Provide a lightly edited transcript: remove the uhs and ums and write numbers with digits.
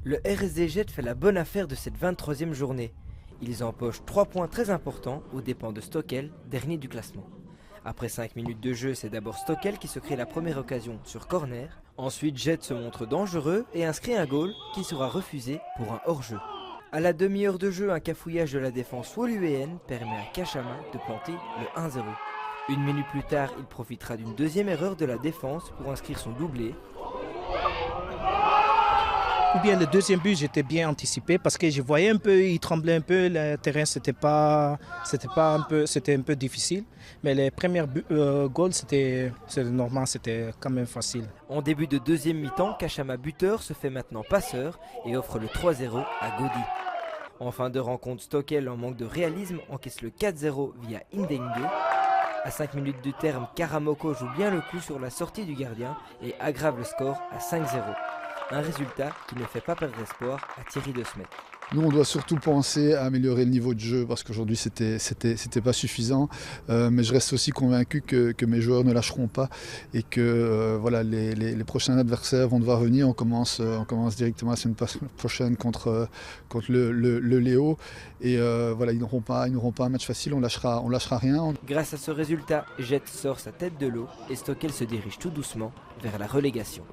Le RSD Jet fait la bonne affaire de cette 23e journée. Ils empochent 3 points très importants aux dépens de Stockel, dernier du classement. Après 5 minutes de jeu, c'est d'abord Stockel qui se crée la première occasion sur corner. Ensuite, Jet se montre dangereux et inscrit un goal qui sera refusé pour un hors-jeu. À la demi-heure de jeu, un cafouillage de la défense woluvéenne permet à Kachama de planter le 1-0. Une minute plus tard, il profitera d'une deuxième erreur de la défense pour inscrire son doublé. Ou bien le deuxième but, j'étais bien anticipé parce que je voyais un peu, il tremblait un peu, le terrain c'était un peu difficile. Mais les premiers goals, c'était normal, c'était quand même facile. En début de deuxième mi-temps, Kachama buteur se fait maintenant passeur et offre le 3-0 à Godi. En fin de rencontre, Stockel, en manque de réalisme, encaisse le 4-0 via Indengue. À 5 minutes du terme, Karamoko joue bien le coup sur la sortie du gardien et aggrave le score à 5-0. Un résultat qui ne fait pas perdre espoir à Thierry De Smet. Nous, on doit surtout penser à améliorer le niveau de jeu parce qu'aujourd'hui, c'était pas suffisant. Mais je reste aussi convaincu que mes joueurs ne lâcheront pas et que voilà, les prochains adversaires vont devoir venir. On commence directement la semaine prochaine contre le Léo. Et voilà, ils n'auront pas un match facile, on lâchera rien. Grâce à ce résultat, Jet sort sa tête de l'eau et Stockel se dirige tout doucement vers la relégation.